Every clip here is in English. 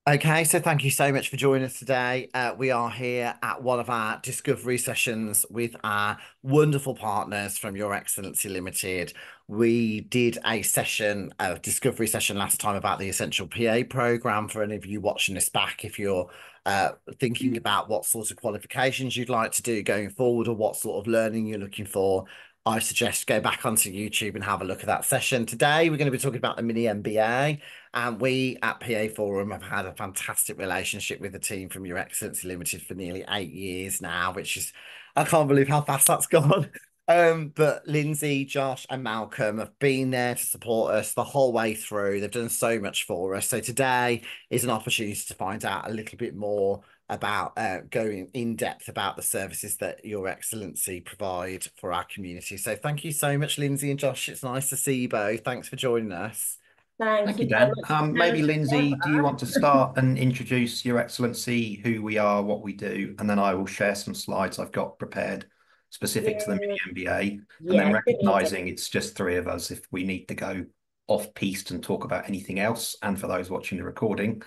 Okay, so thank you so much for joining us today. We are here at one of our discovery sessions with our wonderful partners from Your Excellency Limited. We did a discovery session last time about the Essential PA program for any of you watching this back. If you're thinking about what sort of qualifications you'd like to do going forward or what sort of learning you're looking for, I suggest go back onto YouTube and have a look at that session. Today, we're going to be talking about the mini MBA. And we at PA Forum have had a fantastic relationship with the team from Your Excellency Limited for nearly 8 years now, which is, I can't believe how fast that's gone. But Lindsay, Josh, and Malcolm have been there to support us the whole way through. They've done so much for us. So today is an opportunity to find out a little bit more about going in depth about the services that Your Excellency provide for our community. So thank you so much, Lindsay and Josh. It's nice to see you both. Thanks for joining us. Thank Thank you you, very Dan. much. Maybe Lindsay, do you want to Together. start and introduce Your Excellency, who we are, what we do, and then I will share some slides I've got prepared specific to the Yeah, mini MBA, and then yeah, good idea. recognizing it's just three of us if we need to go off piste and talk about anything else. And for those watching the recording,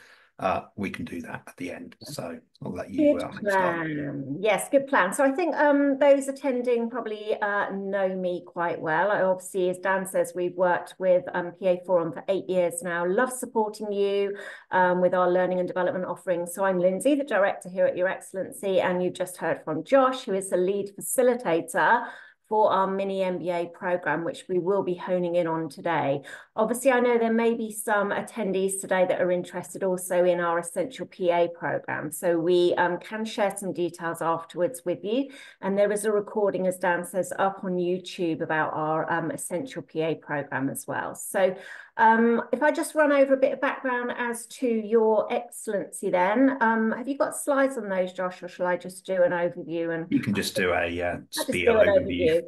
we can do that at the end. So I'll let you Good start. plan. Yes, good plan. So I think those attending probably know me quite well. I obviously, as Dan says, we've worked with PA Forum for 8 years now. Love supporting you with our learning and development offerings. So I'm Lindsay, the director here at Your Excellency, and you've just heard from Josh, who is the lead facilitator for our mini MBA program, which we will be honing in on today. Obviously, I know there may be some attendees today that are interested also in our Essential PA program. So we can share some details afterwards with you. And there is a recording, as Dan says, up on YouTube about our Essential PA program as well. So if I just run over a bit of background as to Your Excellency then, have you got slides on those, Josh, or shall I just do an overview? And You can just do a I'll just spiel do an overview. overview.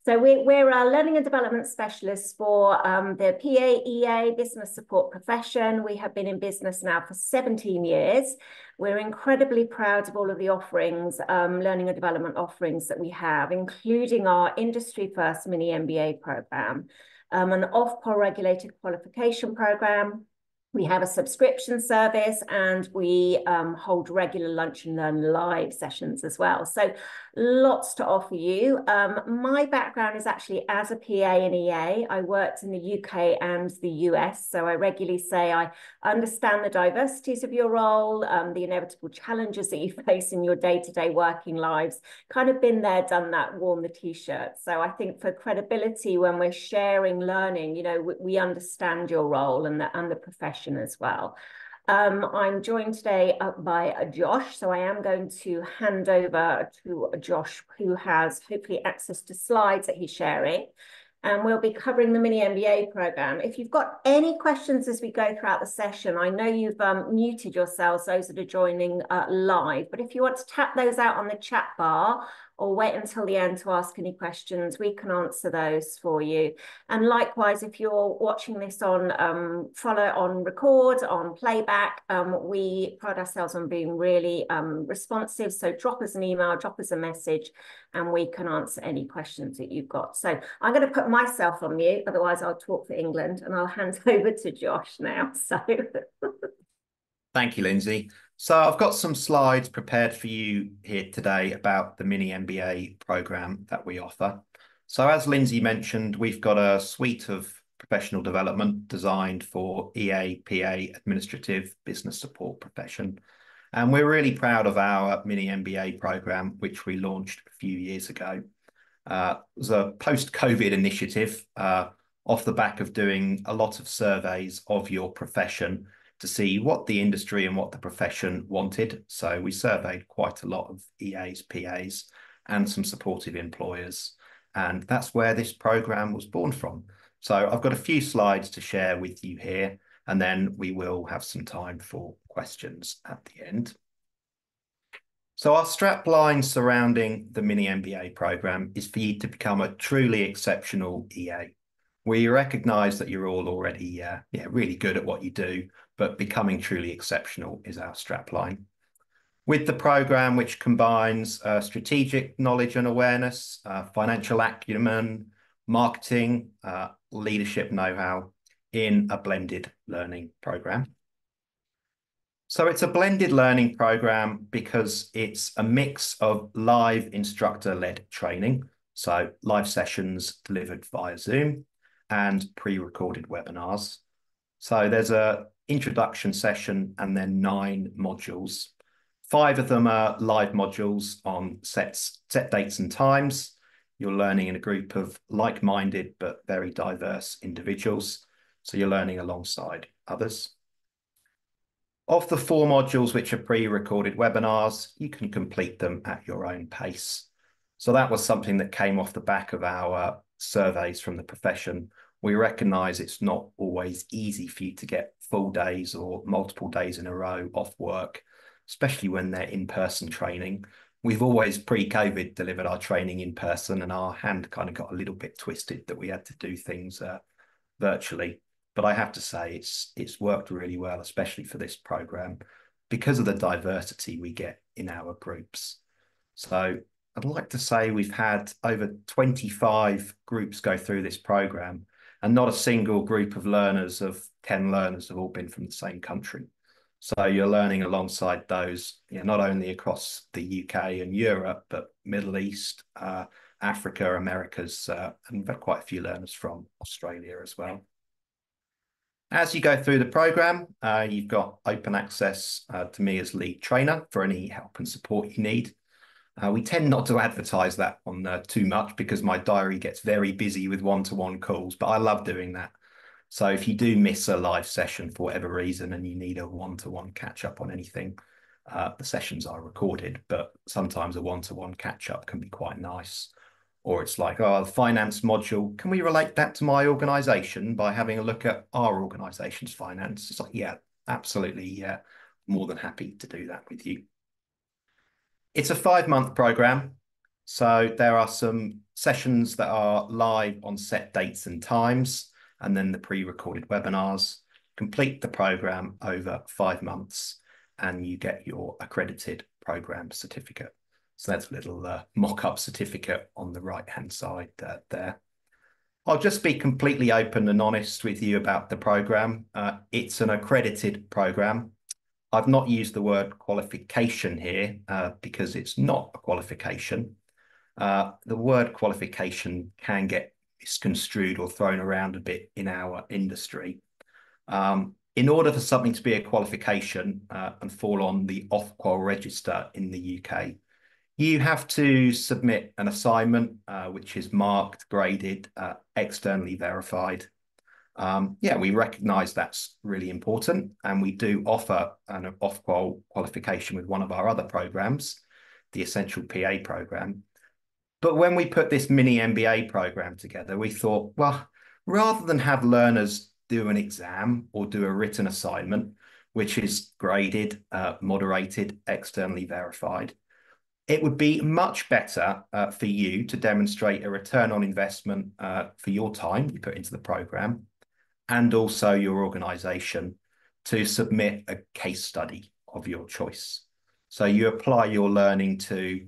So we're a learning and development specialists for the PAEA business support profession. We have been in business now for 17 years. We're incredibly proud of all of the offerings, learning and development offerings that we have, including our industry first mini MBA program, an off-par regulated qualification program. We have a subscription service and we hold regular lunch and learn live sessions as well. So lots to offer you. My background is actually as a PA and EA. I worked in the UK and the US. So I regularly say I understand the diversities of your role, the inevitable challenges that you face in your day-to-day working lives. Kind of been there, done that, worn the t-shirt. So I think for credibility, when we're sharing learning, you know, we understand your role and the profession as well. I'm joined today by Josh, so I am going to hand over to Josh, who has hopefully access to slides that he's sharing. And we'll be covering the mini MBA program. If you've got any questions as we go throughout the session, I know you've muted yourselves, those that are joining live, but if you want to tap those out on the chat bar or wait until the end to ask any questions, we can answer those for you. And likewise, if you're watching this on follow on record, on playback, we pride ourselves on being really responsive. So drop us an email, drop us a message, and we can answer any questions that you've got. So I'm going to put myself on mute, otherwise I'll talk for England, and I'll hand over to Josh now. So Thank you, Lindsay. So I've got some slides prepared for you here today about the mini MBA program that we offer. So as Lindsay mentioned, we've got a suite of professional development designed for EA, PA, administrative business support profession. And we're really proud of our mini MBA program, which we launched a few years ago. It was a post-COVID initiative off the back of doing a lot of surveys of your profession to see what the industry and what the profession wanted. So we surveyed quite a lot of EAs, PAs, and some supportive employers. And that's where this program was born from. So I've got a few slides to share with you here, and then we will have some time for questions at the end. So our strap line surrounding the mini MBA program is for you to become a truly exceptional EA. We recognise that you're all already really good at what you do, but becoming truly exceptional is our strap line. With the program, which combines strategic knowledge and awareness, financial acumen, marketing, leadership know-how in a blended learning program. So it's a blended learning program because it's a mix of live instructor-led training, so live sessions delivered via Zoom and pre-recorded webinars. So there's a introduction session and then 9 modules. 5 of them are live modules on set dates and times. You're learning in a group of like-minded but very diverse individuals. So you're learning alongside others. Of the 4 modules which are pre-recorded webinars, you can complete them at your own pace. So that was something that came off the back of our surveys from the profession. We recognise it's not always easy for you to get full days or multiple days in a row off work, especially when they're in-person training. We've always pre-COVID delivered our training in person, and our hand kind of got a little bit twisted that we had to do things virtually. But I have to say it's worked really well, especially for this program, because of the diversity we get in our groups. So I'd like to say we've had over 25 groups go through this program, and not a single group of learners of 10 learners have all been from the same country. So you're learning alongside those, not only across the UK and Europe, but Middle East, Africa, Americas, and we've had quite a few learners from Australia as well. As you go through the program, you've got open access to me as lead trainer for any help and support you need. We tend not to advertise that on too much because my diary gets very busy with one-to-one calls, but I love doing that. So if you do miss a live session for whatever reason and you need a one-to-one catch-up on anything, the sessions are recorded, but sometimes a one-to-one catch-up can be quite nice. Or it's like, oh, the finance module, can we relate that to my organization by having a look at our organization's finance? It's like, yeah, absolutely. Yeah, more than happy to do that with you. It's a 5-month program. So there are some sessions that are live on set dates and times, and then the pre-recorded webinars. Complete the program over 5 months and you get your accredited program certificate. So that's a little mock-up certificate on the right-hand side there. I'll just be completely open and honest with you about the program. It's an accredited program. I've not used the word qualification here because it's not a qualification. The word qualification can get misconstrued or thrown around a bit in our industry. In order for something to be a qualification and fall on the Ofqual register in the UK, you have to submit an assignment which is marked, graded, externally verified. Yeah, we recognise that's really important, and we do offer an Ofqual qualification with one of our other programs, the Essential PA program. But when we put this mini MBA program together, we thought, well, rather than have learners do an exam or do a written assignment, which is graded, moderated, externally verified, it would be much better for you to demonstrate a return on investment for your time you put into the program and also your organisation to submit a case study of your choice. So you apply your learning to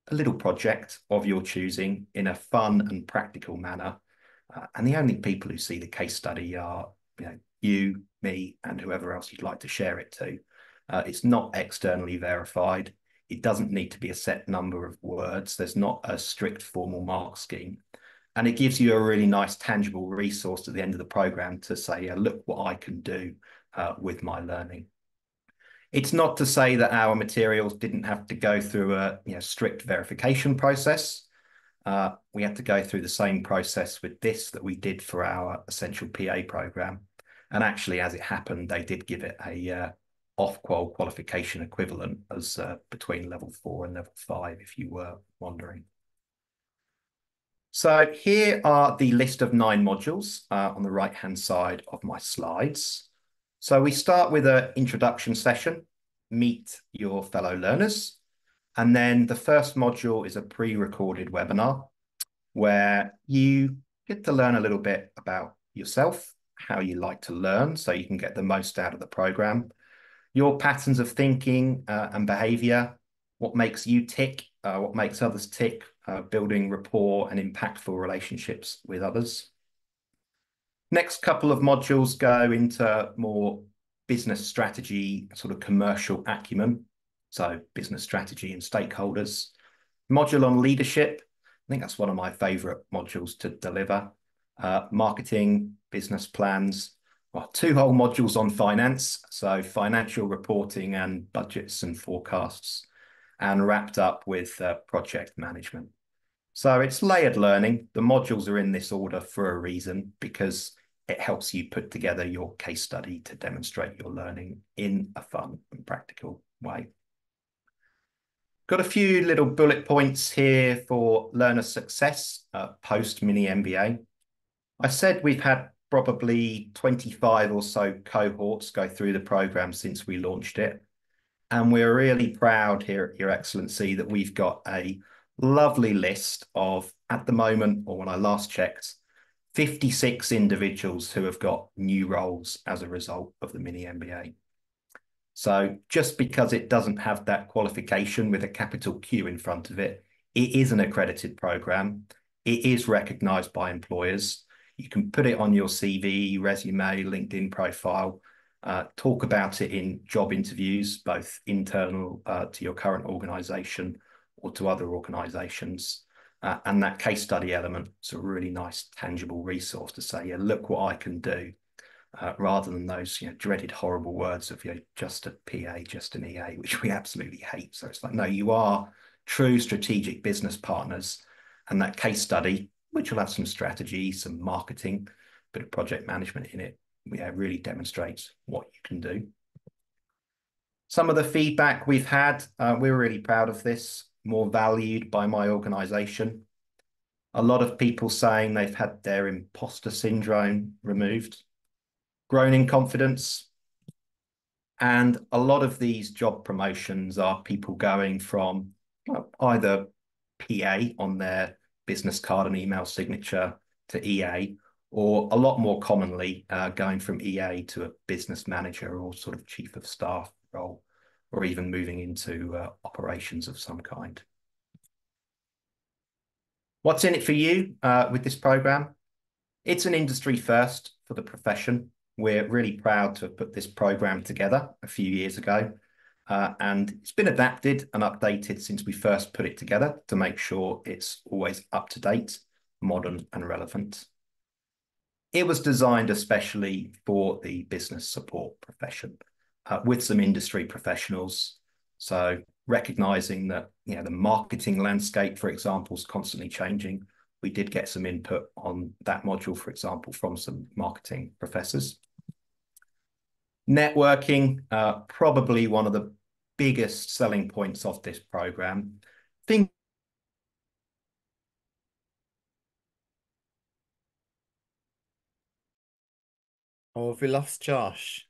a little project of your choosing in a fun and practical manner. And the only people who see the case study are you, me, and whoever else you'd like to share it to. It's not externally verified. It doesn't need to be a set number of words. There's not a strict formal mark scheme. And it gives you a really nice tangible resource at the end of the program to say, look what I can do with my learning. It's not to say that our materials didn't have to go through a strict verification process. We had to go through the same process with this that we did for our Essential PA program. And actually, as it happened, they did give it a Ofqual qualification equivalent as between level 4 and level 5, if you were wondering. So here are the list of 9 modules on the right-hand side of my slides. So we start with an introduction session, meet your fellow learners. And then the first module is a pre-recorded webinar where you get to learn a little bit about yourself, how you like to learn so you can get the most out of the program, your patterns of thinking and behavior, what makes you tick, what makes others tick, building rapport and impactful relationships with others. Next couple of modules go into more business strategy, sort of commercial acumen, so business strategy and stakeholders. Module on leadership, I think that's one of my favorite modules to deliver. Marketing, business plans, well, 2 whole modules on finance, so financial reporting and budgets and forecasts, and wrapped up with project management. So it's layered learning. The modules are in this order for a reason, because it helps you put together your case study to demonstrate your learning in a fun and practical way. Got a few little bullet points here for learner success post mini MBA. I said we've had probably 25 or so cohorts go through the program since we launched it. And we're really proud here at Your Excellency that we've got a lovely list of, at the moment, or when I last checked, 56 individuals who have got new roles as a result of the mini MBA. So just because it doesn't have that qualification with a capital Q in front of it, it is an accredited program. It is recognised by employers. You can put it on your CV, resume, LinkedIn profile, talk about it in job interviews, both internal to your current organisation or to other organisations. And that case study element is a really nice, tangible resource to say, yeah, look what I can do, rather than those dreaded, horrible words of just a PA, just an EA, which we absolutely hate. So it's like, no, you are true strategic business partners. And that case study, which will have some strategy, some marketing, bit of project management in it, really demonstrates what you can do. Some of the feedback we've had, we're really proud of this, more valued by my organisation. A lot of people saying they've had their imposter syndrome removed, grown in confidence. And a lot of these job promotions are people going from either PA on their business card and email signature to EA, or a lot more commonly going from EA to a business manager or sort of chief of staff role, or even moving into operations of some kind. What's in it for you with this program? It's an industry first for the profession. We're really proud to have put this program together a few years ago. And it's been adapted and updated since we first put it together to make sure it's always up to date, modern and relevant. It was designed especially for the business support profession with some industry professionals. So recognizing that the marketing landscape, for example, is constantly changing. We did get some input on that module, for example, from some marketing professors. Networking, probably one of the biggest selling points of this program. Oh, have we lost Josh?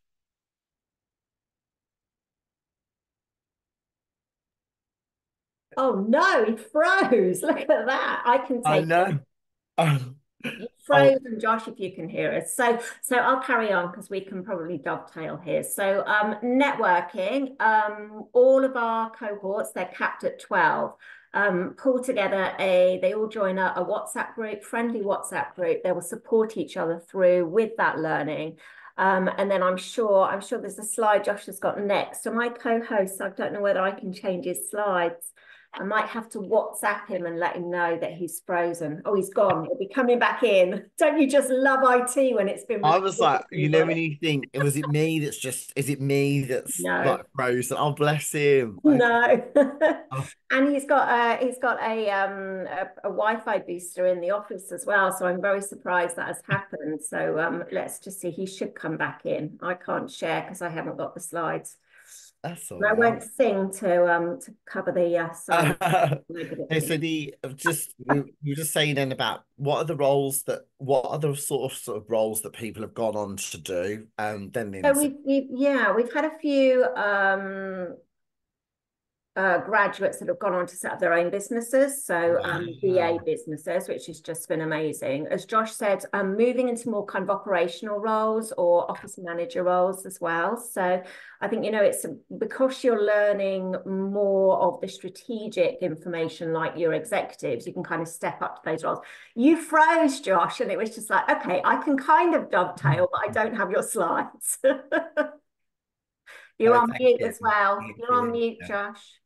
Oh no, he froze. Look at that. I can I take it. know. Oh, You oh, frozen, Josh, if you can hear us. So I'll carry on because we can probably dovetail here. So networking, all of our cohorts, they're capped at 12. Pull together they all join a WhatsApp group, friendly WhatsApp group. They will support each other through with that learning. And then I'm sure there's a slide Josh has got next. So my co-host, I don't know whether I can change his slides. I might have to WhatsApp him and let him know that he's frozen. Oh, he's gone. He'll be coming back in. Don't you just love IT when it's been I was recorded like, and you've got when it? you think, is it me that's No, like frozen? Oh, bless him. Okay. no. Oh, And he's got a Wi-Fi booster in the office as well. So I'm very surprised that has happened. So let's just see. He should come back in. I can't share because I haven't got the slides. that's all And I won't right. sing to cover the silence. Okay, so you're just saying then about what are the sort of roles that people have gone on to do, and then So into we've had a few graduates that have gone on to set up their own businesses, so BA wow. businesses, which has just been amazing. As Josh said, moving into more kind of operational roles or office manager roles as well. So I think, it's because you're learning more of the strategic information like your executives, you can kind of step up to those roles. You froze, Josh, and it was just like, okay, I can kind of dovetail, but I don't have your slides. You're on Thank mute you. as well. Thank You're on you. mute, Josh.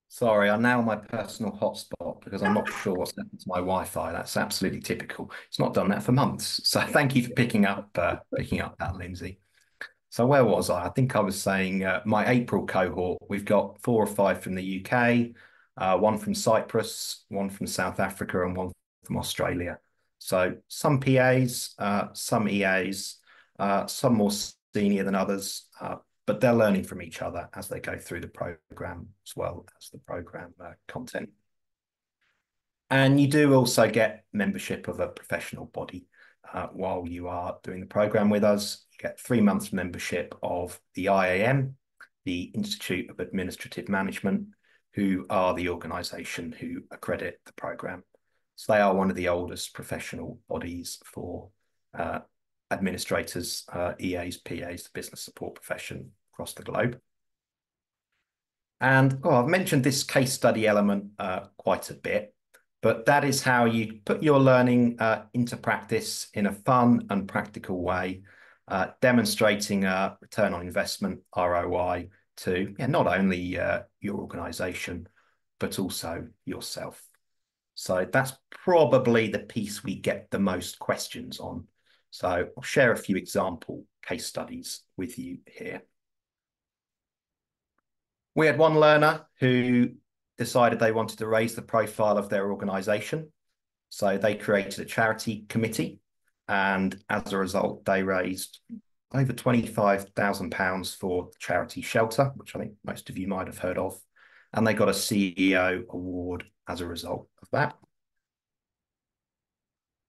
Sorry, I'm now on my personal hotspot because I'm not sure what's happened to my Wi-Fi. That's absolutely typical. It's not done that for months. So thank you for picking up that, Lindsay. So where was I? I think I was saying my April cohort, we've got 4 or 5 from the UK, one from Cyprus, one from South Africa, and one from Australia. So some PAs, some EAs, some more senior than others, but they're learning from each other as they go through the program as well as the program content. And you do also get membership of a professional body while you are doing the program with us. You get 3 months membership of the IAM, the Institute of Administrative Management, who are the organisation who accredit the program. So they are one of the oldest professional bodies for administrators, EAs, PAs, the business support profession across the globe. And I've mentioned this case study element quite a bit, but that is how you put your learning into practice in a fun and practical way, demonstrating a return on investment, ROI, to not only your organisation, but also yourself. So that's probably the piece we get the most questions on. So I'll share a few example case studies with you here. We had one learner who decided they wanted to raise the profile of their organisation. So they created a charity committee. And as a result, they raised over £25,000 for charity shelter, which I think most of you might have heard of. And they got a CEO award as a result of that.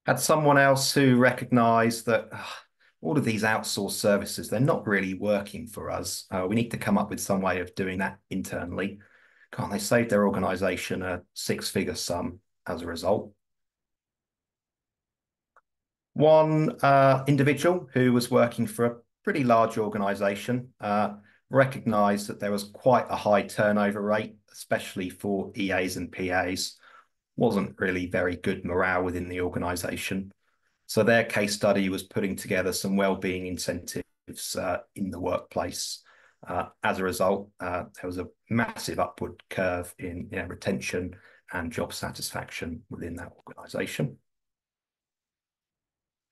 Had someone else who recognised that all of these outsourced services, they're not really working for us. We need to come up with some way of doing that internally. Can't they save their organisation a 6-figure sum as a result? One individual who was working for a pretty large organisation recognised that there was quite a high turnover rate, especially for EAs and PAs. Wasn't really very good morale within the organisation. So their case study was putting together some well-being incentives in the workplace. As a result, there was a massive upward curve in retention and job satisfaction within that organisation.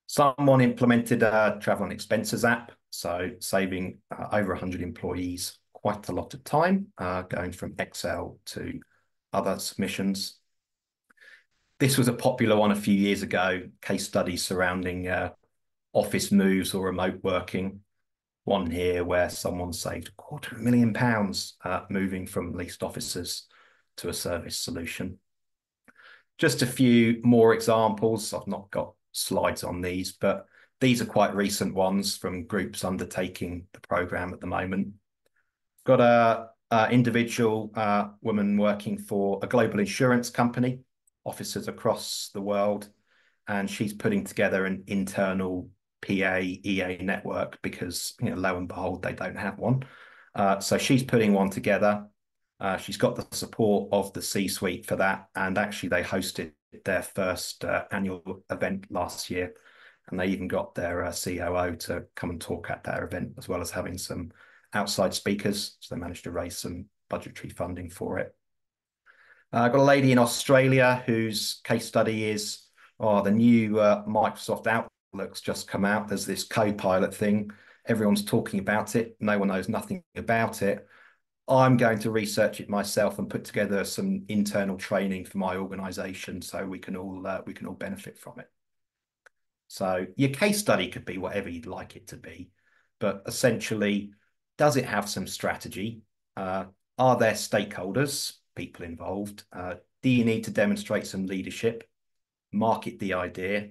Someone implemented a travel and expenses app, so saving over 100 employees quite a lot of time, going from Excel to other submissions. This was a popular one a few years ago, case studies surrounding office moves or remote working. One here where someone saved £250,000 moving from leased offices to a service solution. Just a few more examples. I've not got slides on these, but these are quite recent ones from groups undertaking the program at the moment. Got a individual woman working for a global insurance company, offices across the world, and she's putting together an internal PA EA network because lo and behold they don't have one. So she's putting one together. She's got the support of the C-suite for that, and actually they hosted their first annual event last year, and they even got their COO to come and talk at that event, as well as having some outside speakers. So they managed to raise some budgetary funding for it. I've got a lady in Australia whose case study is, the new Microsoft Outlook's just come out. There's this co-pilot thing. Everyone's talking about it. No one knows nothing about it. I'm going to research it myself and put together some internal training for my organisation so we can all benefit from it. So your case study could be whatever you'd like it to be, but essentially, does it have some strategy? Are there stakeholders, people involved? Do you need to demonstrate some leadership, market the idea,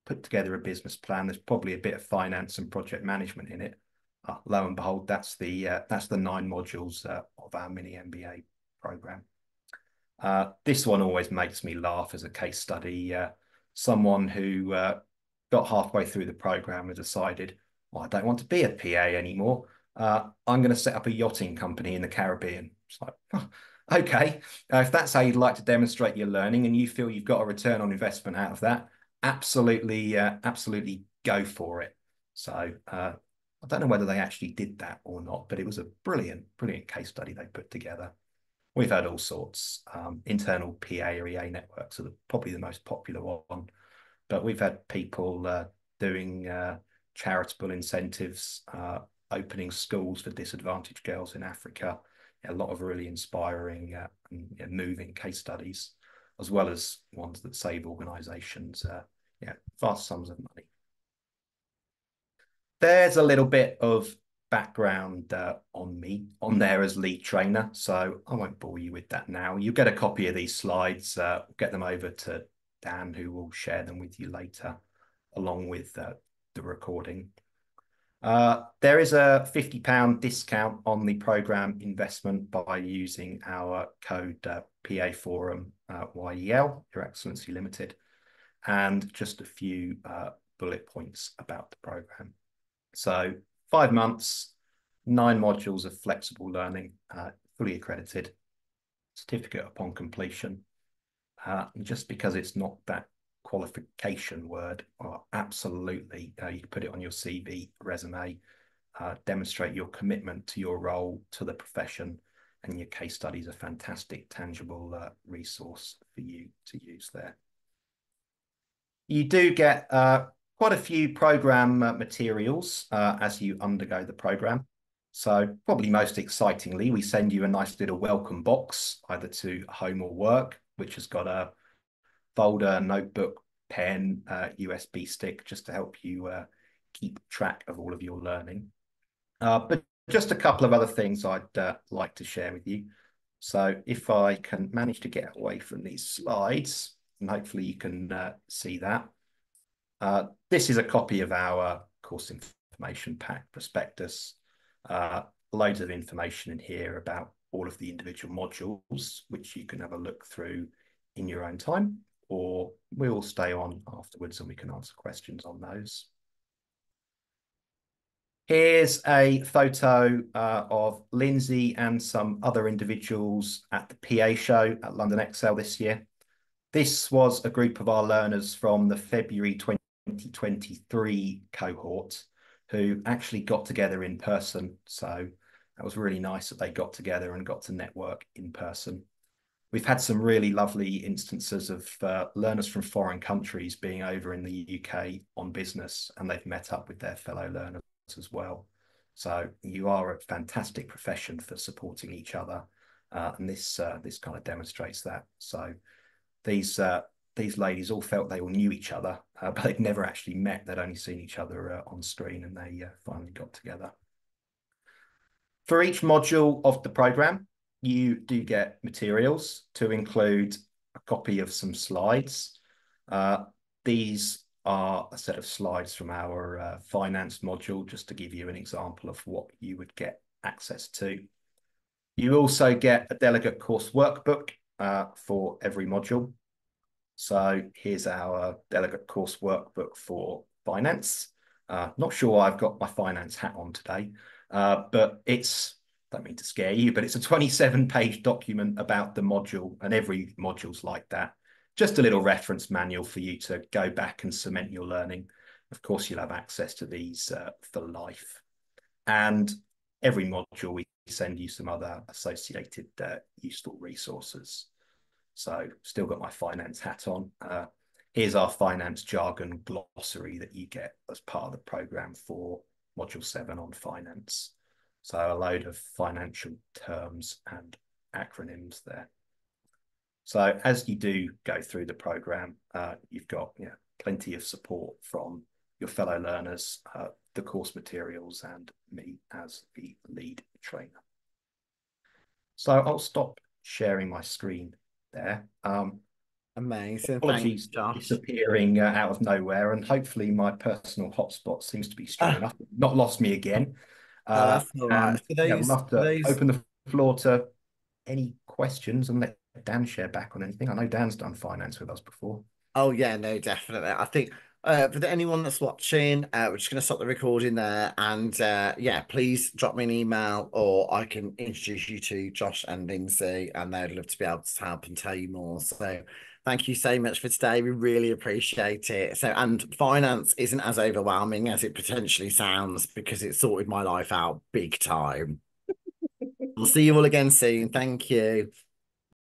put together a business plan? There's probably a bit of finance and project management in it. Lo and behold, that's the 9 modules of our mini MBA program. This one always makes me laugh as a case study. Someone who got halfway through the program and decided, well, I don't want to be a PA anymore. I'm going to set up a yachting company in the Caribbean. It's like, oh, okay, if that's how you'd like to demonstrate your learning and you feel you've got a return on investment out of that, absolutely go for it. So I don't know whether they actually did that or not, but it was a brilliant, brilliant case study they put together. We've had all sorts. Internal PA or EA networks are probably the most popular one, but we've had people doing charitable incentives, opening schools for disadvantaged girls in Africa. A lot of really inspiring and moving case studies, as well as ones that save organisations vast sums of money. There's a little bit of background on me on there as lead trainer, so I won't bore you with that now. You'll get a copy of these slides, get them over to Dan, who will share them with you later, along with the recording. There is a £50 discount on the programme investment by using our code PA Forum YEL, Your Excellency Limited, and just a few bullet points about the programme. So 5 months, 9 modules of flexible learning, fully accredited, certificate upon completion. And just because it's not that qualification word, well, absolutely, you can put it on your CV, resume, demonstrate your commitment to your role, to the profession, and your case study is a fantastic, tangible resource for you to use there. You do get quite a few program materials as you undergo the program. So probably most excitingly, we send you a nice little welcome box, either to home or work, which has got a folder, notebook, pen, USB stick, just to help you keep track of all of your learning. But just a couple of other things I'd like to share with you. So if I can manage to get away from these slides, and hopefully you can see that. This is a copy of our course information pack prospectus. Loads of information in here about all of the individual modules, which you can have a look through in your own time, or we'll stay on afterwards and we can answer questions on those. Here's a photo of Lindsay and some other individuals at the PA show at London Excel this year. This was a group of our learners from the February 2023 cohort who actually got together in person. So that was really nice that they got together and got to network in person. We've had some really lovely instances of learners from foreign countries being over in the UK on business, and they've met up with their fellow learners as well. So you are a fantastic profession for supporting each other, and this kind of demonstrates that. So these ladies all felt they all knew each other, but they'd never actually met. They'd only seen each other on screen, and they finally got together. For each module of the program, you do get materials to include a copy of some slides. These are a set of slides from our finance module, just to give you an example of what you would get access to. You also get a delegate course workbook for every module. So here's our delegate course workbook for finance. Not sure I've got my finance hat on today, but it's, don't mean to scare you, but it's a 27-page document about the module, and every module's like that. Just a little reference manual for you to go back and cement your learning. Of course, you'll have access to these for life. And every module, we send you some other associated useful resources. So still got my finance hat on. Here's our finance jargon glossary that you get as part of the program for Module 7 on finance. So a load of financial terms and acronyms there. So as you do go through the program, you've got plenty of support from your fellow learners, the course materials, and me as the lead trainer. So I'll stop sharing my screen there. Amazing. Apologies for disappearing out of nowhere, and hopefully my personal hotspot seems to be strong enough. Not lost me again. Oh, that's all right. And we'll have to open the floor to any questions and let Dan share back on anything. I know Dan's done finance with us before. Oh yeah, no, definitely. I think for anyone that's watching, we're just going to stop the recording there, and yeah, please drop me an email, or I can introduce you to Josh and Lindsay, and they'd love to be able to help and tell you more. So Thank you so much for today. We really appreciate it. So, and finance isn't as overwhelming as it potentially sounds because it sorted my life out big time. We'll see you all again soon. Thank you.